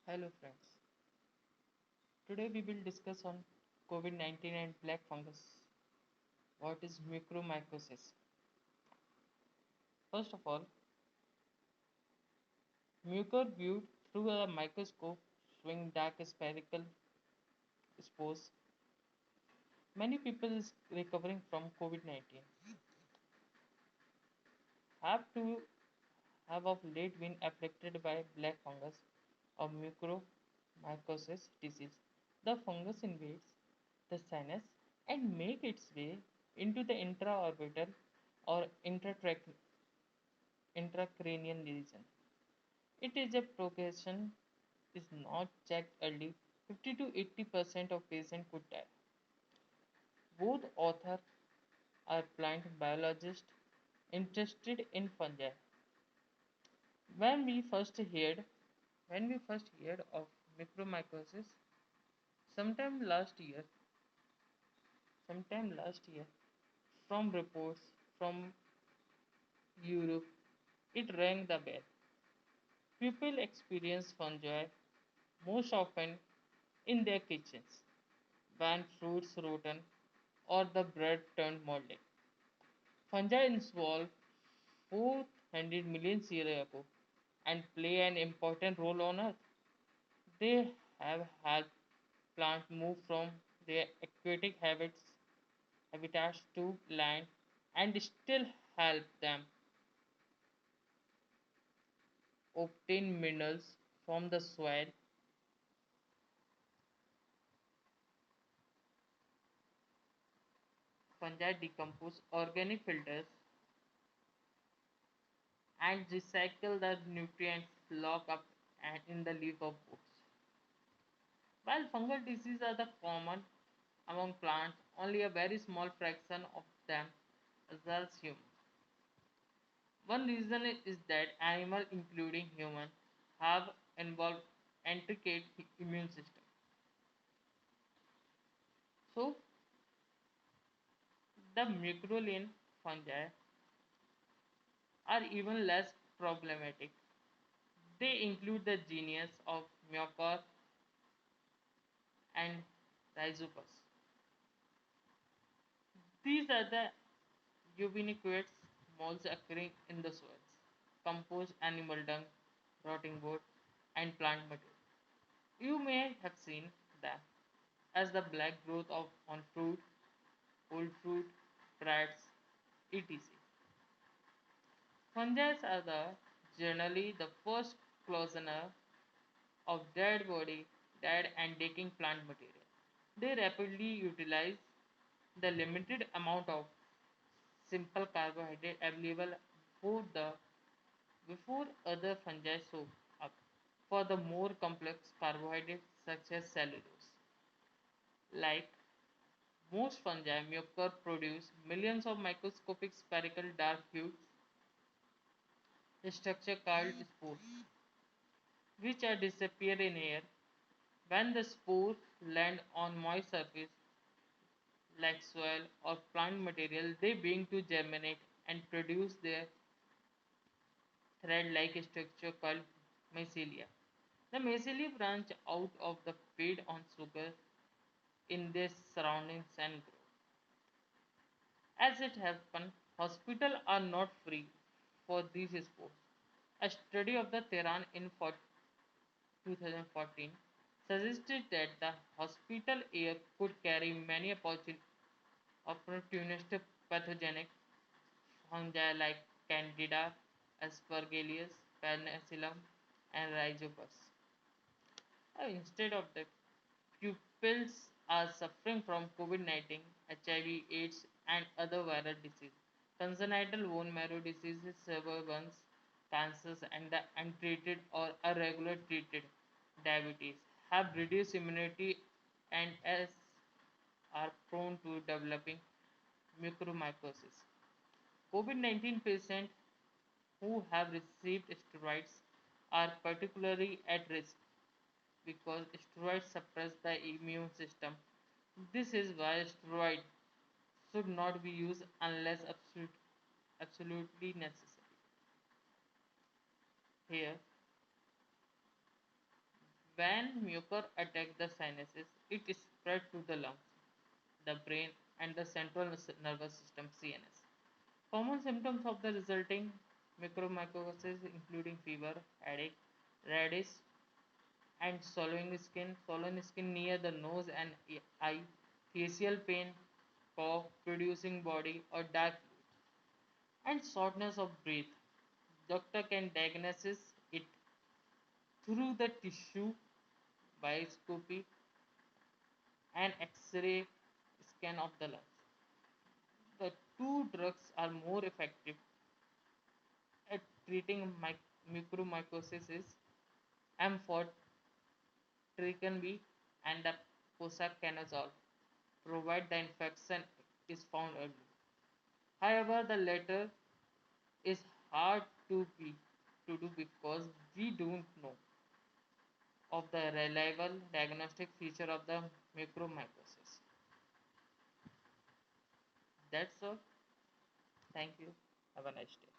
Hello friends. Today we will discuss on COVID-19 and black fungus. What is mucormycosis? First of all, mucor viewed through a microscope showing dark spherical spores. Many people recovering from COVID-19 have to have of late been affected by black fungus or mucormycosis disease. The fungus invades the sinus and make its way into the intraorbital or intracranial region. It is a progression is not checked early. 50 to 80% of patients could die. Both authors are plant biologists interested in fungi. When we first heard when we first heard of mucormycosis, sometime last year, sometime last year, from reports from Europe, it rang the bell. People experience fungi most often in their kitchens when fruits rotten or the bread turned moldy. Fungi evolved 400 million years ago and play an important role on Earth. They have helped plants move from their aquatic habitats to land and still help them obtain minerals from the soil. Fungi decompose organic filters and recycle the nutrients locked up in the leaf of books. While fungal diseases are the common among plants, only a very small fraction of them results human. One reason is that animals, including humans, have involved intricate immune system. So the mucorrhinian fungi are even less problematic. They include the genus of Mucor and Rhizopus. These are the ubiquitous molds occurring in the soils, compost animal dung, rotting wood, and plant material. You may have seen them as the black growth of on fruit, old fruit, breads, etc. Fungi are generally the first closener of dead body, dead and decaying plant material. They rapidly utilize the limited amount of simple carbohydrate available before the before other fungi soak up for the more complex carbohydrates such as cellulose. Like most fungi, mucor produce millions of microscopic spherical dark hued structure called spores, which are disappear in air when the spores land on moist surface like soil or plant material. They begin to germinate and produce their thread-like structure called mycelia. The mycelia branch out of the feed on sugar in their surroundings and grow. As it happens, hospitals are not free for these spores. A study of the Tehran in 2014 suggested that the hospital air could carry many opportunistic pathogenic fungi like Candida, Aspergillus, Penicillium, and Rhizopus. Instead of that, pupils are suffering from COVID-19, HIV, AIDS, and other viral diseases. Congenital bone marrow diseases, severe burns, cancers, and the untreated or irregular treated diabetes have reduced immunity and as are prone to developing mucormycosis. COVID-19 patients who have received steroids are particularly at risk because steroids suppress the immune system. This is why steroids should not be used unless absolutely necessary. Here, When mucor attacks the sinuses, it is spread to the lungs, the brain, and the central nervous system (CNS). Common symptoms of the resulting mucormycosis including fever, headache, reddish and swollen skin near the nose and eye, facial pain, cough, producing body or dark fluid, and shortness of breath. Doctor can diagnose it through the tissue bioscopy and X-ray scan of the lungs. The two drugs are more effective at treating mucormycosis amphotericin B and the posaconazole, provided the infection is found early. However, the latter is hard to do because we don't know of the reliable diagnostic feature of the mucormycosis. That's all. Thank you. Have a nice day.